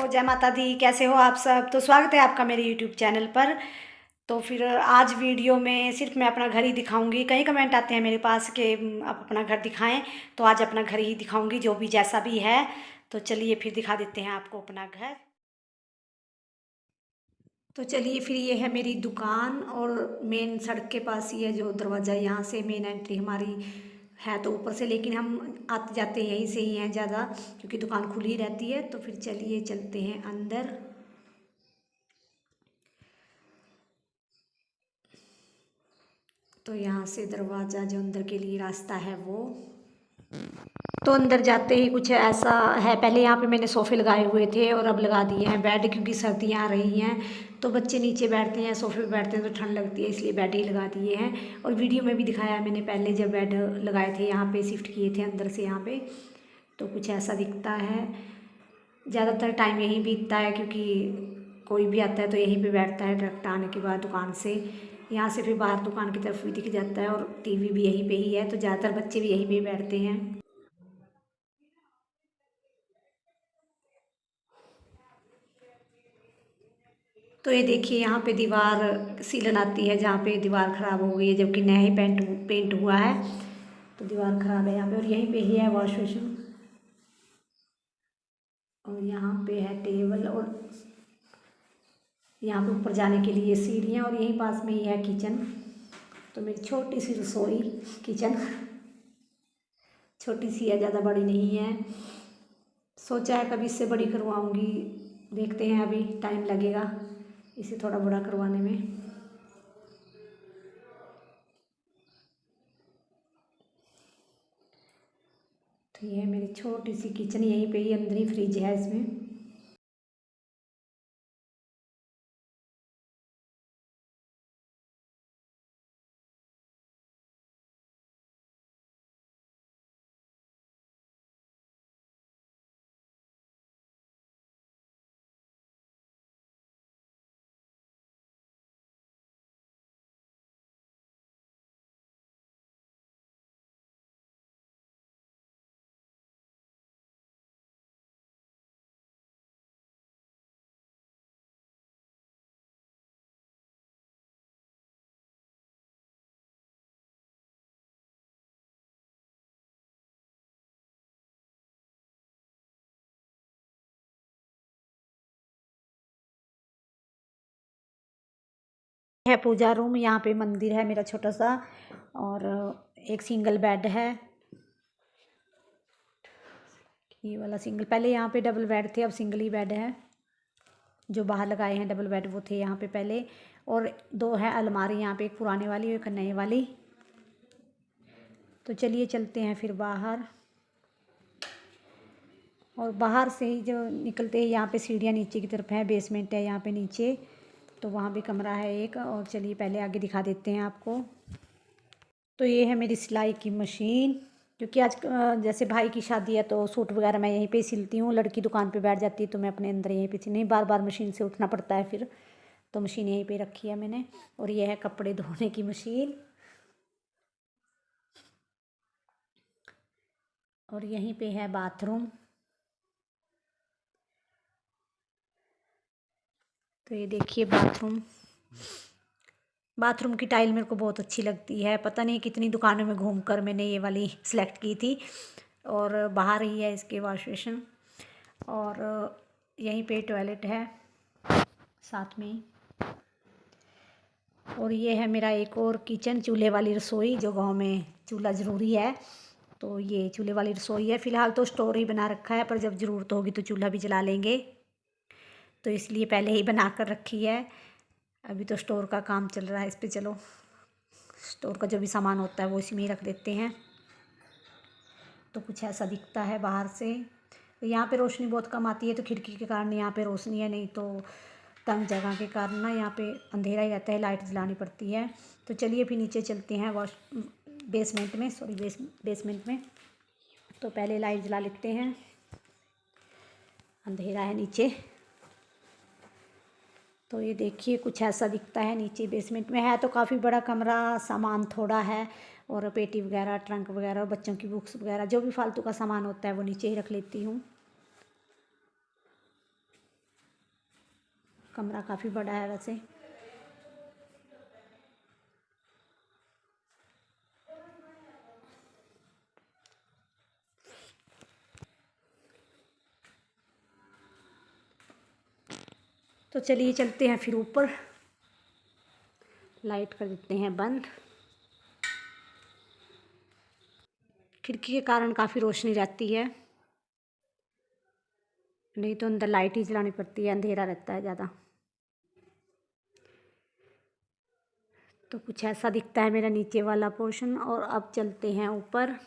जय माता दी। कैसे हो आप सब? तो स्वागत है आपका मेरे यूट्यूब चैनल पर। तो फिर आज वीडियो में सिर्फ मैं अपना घर ही दिखाऊंगी। कई कमेंट आते हैं मेरे पास कि आप अपना घर दिखाएं, तो आज अपना घर ही दिखाऊंगी, जो भी जैसा भी है। तो चलिए फिर दिखा देते हैं आपको अपना घर। तो चलिए फिर, ये है मेरी दुकान और मेन सड़क के पास ही है जो दरवाज़ा, यहाँ से मेन एंट्री हमारी है। तो ऊपर से, लेकिन हम आते जाते यहीं से ही हैं ज़्यादा, क्योंकि दुकान खुली रहती है। तो फिर चलिए चलते हैं अंदर। तो यहाँ से दरवाज़ा, जो अंदर के लिए रास्ता है वो। तो अंदर जाते ही कुछ ऐसा है, पहले यहाँ पे मैंने सोफ़े लगाए हुए थे और अब लगा दिए हैं बेड, क्योंकि सर्दियाँ आ रही हैं तो बच्चे नीचे बैठते हैं, सोफ़े पे बैठते हैं तो ठंड लगती है, इसलिए बेड ही लगा दिए हैं। और वीडियो में भी दिखाया मैंने पहले, जब बेड लगाए थे यहाँ पे, शिफ्ट किए थे अंदर से यहाँ पे, तो कुछ ऐसा दिखता है। ज़्यादातर टाइम यहीं बीतता है, क्योंकि कोई भी आता है तो यहीं पे बैठता है डायरेक्ट आने के बाद दुकान से। यहाँ से फिर बाहर दुकान की तरफ भी दिख जाता है, और टीवी भी यहीं पे ही है, तो ज़्यादातर बच्चे भी यहीं पे ही बैठते हैं। तो ये देखिए, यहाँ पे दीवार सीलन आती है, जहाँ पे दीवार ख़राब हो गई है, जबकि नया ही पेंट हुआ है। तो दीवार ख़राब है यहाँ पे, और यहीं पे ही है वॉश बेसिन, और यहाँ पे है टेबल, और यहाँ पे ऊपर जाने के लिए सीढ़ियाँ, और यहीं पास में ही है किचन। तो मेरी छोटी सी रसोई किचन, छोटी सी है, ज़्यादा बड़ी नहीं है। सोचा है कभी इससे बड़ी करवाऊँगी, देखते हैं, अभी टाइम लगेगा इसे थोड़ा बड़ा करवाने में। तो ये है मेरी छोटी सी किचन, यहीं पे ही अंदर ही फ्रिज है इसमें। है पूजा रूम, यहाँ पे मंदिर है मेरा छोटा सा, और एक सिंगल बेड है। ये वाला सिंगल, पहले यहाँ पे डबल बेड थे, अब सिंगल ही बेड है। जो बाहर लगाए हैं डबल बेड वो थे यहाँ पे पहले। और दो है अलमारी यहाँ पे, एक पुराने वाली और एक नए वाली। तो चलिए चलते हैं फिर बाहर। और बाहर से ही जो निकलते हैं, यहाँ पे सीढ़ियाँ नीचे की तरफ है, बेसमेंट है यहाँ पे नीचे, तो वहाँ भी कमरा है एक। और चलिए पहले आगे दिखा देते हैं आपको। तो ये है मेरी सिलाई की मशीन, क्योंकि आज जैसे भाई की शादी है तो सूट वगैरह मैं यहीं पे सिलती हूँ। लड़की दुकान पे बैठ जाती है तो मैं अपने अंदर यहीं पे नहीं, बार बार मशीन से उठना पड़ता है फिर, तो मशीन यहीं पे रखी है मैंने। और ये है कपड़े धोने की मशीन, और यहीं पे है बाथरूम। तो ये देखिए बाथरूम, बाथरूम की टाइल मेरे को बहुत अच्छी लगती है, पता नहीं कितनी दुकानों में घूमकर मैंने ये वाली सिलेक्ट की थी। और बाहर ही है इसके वॉश बेसिन, और यहीं पे टॉयलेट है साथ में ही। और ये है मेरा एक और किचन, चूल्हे वाली रसोई, जो गांव में चूल्हा ज़रूरी है, तो ये चूल्हे वाली रसोई है। फ़िलहाल तो स्टोर ही बना रखा है, पर जब ज़रूरत होगी तो चूल्हा भी जला लेंगे, तो इसलिए पहले ही बना कर रखी है। अभी तो स्टोर का काम चल रहा है इस पर, चलो स्टोर का जो भी सामान होता है वो इसी में ही रख देते हैं। तो कुछ ऐसा दिखता है बाहर से। तो यहाँ पे रोशनी बहुत कम आती है, तो खिड़की के कारण यहाँ पे रोशनी है, नहीं तो तंग जगह के कारण ना यहाँ पे अंधेरा ही रहता है, लाइट जलानी पड़ती है। तो चलिए फिर नीचे चलते हैं बेसमेंट में, बेसमेंट में। तो पहले लाइट जला लेते हैं, अंधेरा है नीचे। तो ये देखिए कुछ ऐसा दिखता है नीचे, बेसमेंट में है तो काफ़ी बड़ा कमरा, सामान थोड़ा है, और पेटी वगैरह, ट्रंक वगैरह, बच्चों की बुक्स वगैरह, जो भी फालतू का सामान होता है वो नीचे ही रख लेती हूँ। कमरा काफ़ी बड़ा है वैसे। तो चलिए चलते हैं फिर ऊपर, लाइट कर देते हैं बंद। खिड़की के कारण काफ़ी रोशनी रहती है, नहीं तो अंदर लाइट ही जलानी पड़ती है, अंधेरा रहता है ज़्यादा। तो कुछ ऐसा दिखता है मेरा नीचे वाला पोर्शन। और अब चलते हैं ऊपर।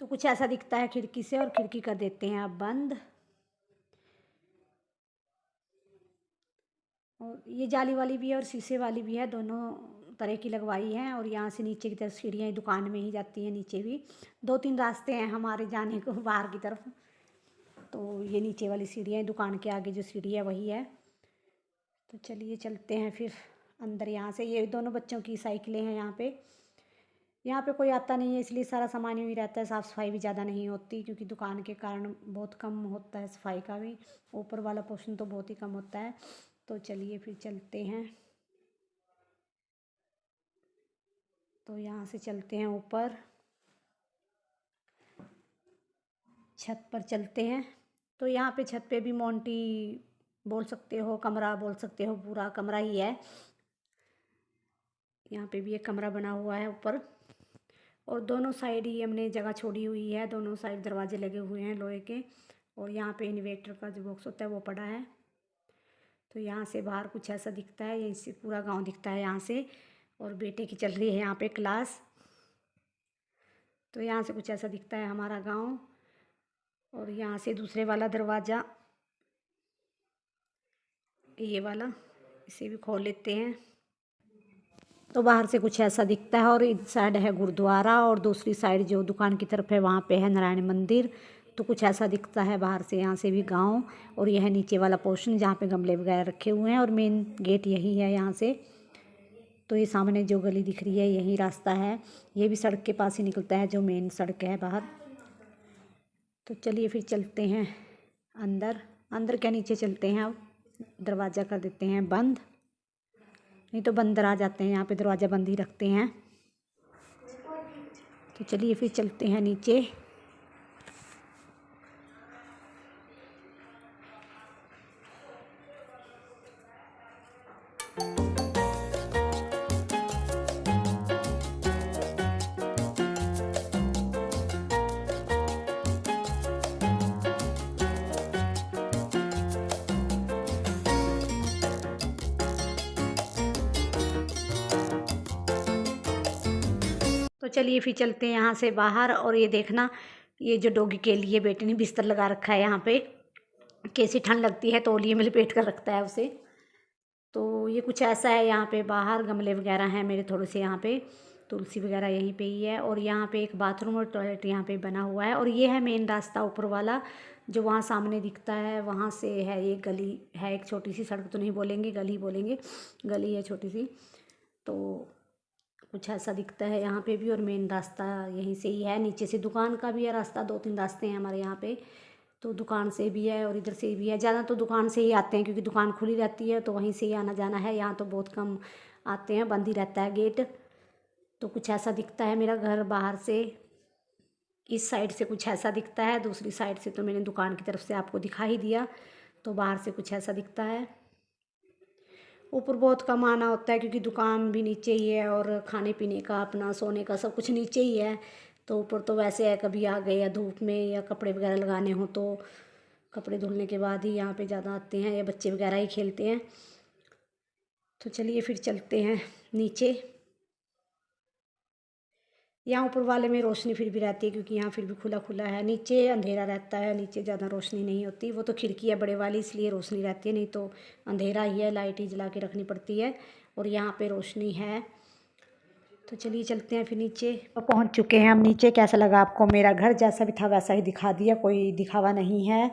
तो कुछ ऐसा दिखता है खिड़की से, और खिड़की कर देते हैं अब बंद। और ये जाली वाली भी है और शीशे वाली भी है, दोनों तरह की लगवाई हैं। और यहाँ से नीचे की तरफ सीढ़ियाँ दुकान में ही जाती हैं, नीचे भी 2-3 रास्ते हैं हमारे जाने को बाहर की तरफ। तो ये नीचे वाली सीढ़ियाँ, दुकान के आगे जो सीढ़ी है वही है। तो चलिए चलते हैं फिर अंदर। यहाँ से ये दोनों बच्चों की साइकिलें हैं यहाँ पे। यहाँ पे कोई आता नहीं है, इसलिए सारा सामान यूँ ही रहता है, साफ़ सफाई भी ज़्यादा नहीं होती, क्योंकि दुकान के कारण बहुत कम होता है सफाई का भी। ऊपर वाला पोर्शन तो बहुत ही कम होता है। तो चलिए फिर चलते हैं। तो यहाँ से चलते हैं ऊपर, छत पर चलते हैं। तो यहाँ पे छत पे भी मोंटी बोल सकते हो, कमरा बोल सकते हो, पूरा कमरा ही है। यहाँ पे भी एक कमरा बना हुआ है ऊपर। और दोनों साइड ही हमने जगह छोड़ी हुई है, दोनों साइड दरवाजे लगे हुए हैं लोहे के। और यहाँ पे इन्वेटर का जो बॉक्स होता है वो पड़ा है। तो यहाँ से बाहर कुछ ऐसा दिखता है, यहीं से पूरा गांव दिखता है यहाँ से। और बेटे की चल रही है यहाँ पे क्लास। तो यहाँ से कुछ ऐसा दिखता है हमारा गांव। और यहाँ से दूसरे वाला दरवाज़ा, ये वाला, इसे भी खोल लेते हैं। तो बाहर से कुछ ऐसा दिखता है और इस साइड है गुरुद्वारा और दूसरी साइड जो दुकान की तरफ है वहाँ पे है नारायण मंदिर। तो कुछ ऐसा दिखता है बाहर से, यहाँ से भी गांव। और यह है नीचे वाला पोर्शन जहाँ पे गमले वगैरह रखे हुए हैं और मेन गेट यही है यहाँ से। तो ये सामने जो गली दिख रही है यही रास्ता है, ये भी सड़क के पास ही निकलता है जो मेन सड़क है बाहर। तो चलिए फिर चलते हैं अंदर। अंदर क्या, नीचे चलते हैं। अब दरवाज़ा कर देते हैं बंद, नहीं तो बंदर आ जाते हैं, यहाँ पे दरवाज़ा बंद ही रखते हैं। तो चलिए फिर चलते हैं नीचे। तो चलिए फिर चलते हैं यहाँ से बाहर। और ये देखना, ये जो डॉगी के लिए बेटे ने बिस्तर लगा रखा है यहाँ पे, कैसी ठंड लगती है तौलिए में लपेट कर रखता है उसे। तो ये कुछ ऐसा है, यहाँ पे बाहर गमले वगैरह हैं मेरे थोड़े से, यहाँ पे तुलसी वगैरह यहीं पे ही है। और यहाँ पे एक बाथरूम और टॉयलेट यहाँ पे बना हुआ है। और ये है मेन रास्ता ऊपर वाला जो वहाँ सामने दिखता है, वहाँ से है ये गली है, एक छोटी सी, सड़क तो नहीं बोलेंगे, गली बोलेंगे, गली है छोटी सी। तो कुछ ऐसा दिखता है यहाँ पे भी। और मेन रास्ता यहीं से ही है, नीचे से दुकान का भी है रास्ता, 2-3 रास्ते हैं हमारे यहाँ पे। तो दुकान से भी है और इधर से भी है, ज़्यादा तो दुकान से ही आते हैं क्योंकि दुकान खुली रहती है तो वहीं से ही आना जाना है। यहाँ तो बहुत कम आते हैं, बंद ही रहता है गेट। तो कुछ ऐसा दिखता है मेरा घर बाहर से। इस साइड से कुछ ऐसा दिखता है, दूसरी साइड से तो मैंने दुकान की तरफ से आपको दिखा ही दिया। तो बाहर से कुछ ऐसा दिखता है। ऊपर बहुत कम आना होता है क्योंकि दुकान भी नीचे ही है और खाने पीने का, अपना सोने का सब कुछ नीचे ही है। तो ऊपर तो वैसे है, कभी आ गए या धूप में या कपड़े वगैरह लगाने हो तो कपड़े धुलने के बाद ही यहाँ पे ज़्यादा आते हैं, या बच्चे वगैरह ही खेलते हैं। तो चलिए फिर चलते हैं नीचे। यहाँ ऊपर वाले में रोशनी फिर भी रहती है क्योंकि यहाँ फिर भी खुला खुला है, नीचे अंधेरा रहता है, नीचे ज़्यादा रोशनी नहीं होती। वो तो खिड़की है बड़े वाली इसलिए रोशनी रहती है, नहीं तो अंधेरा ही है, लाइट ही जला के रखनी पड़ती है। और यहाँ पे रोशनी है। तो चलिए चलते हैं फिर नीचे। तो पहुँच चुके हैं हम नीचे। कैसा लगा आपको मेरा घर? जैसा भी था वैसा ही दिखा दिया, कोई दिखावा नहीं है।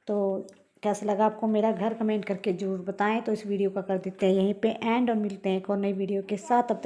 तो कैसा लगा आपको मेरा घर, कमेंट करके ज़रूर बताएं। तो इस वीडियो का कर देते हैं यहीं पे एंड और मिलते हैं एक और नई वीडियो के साथ। तब तक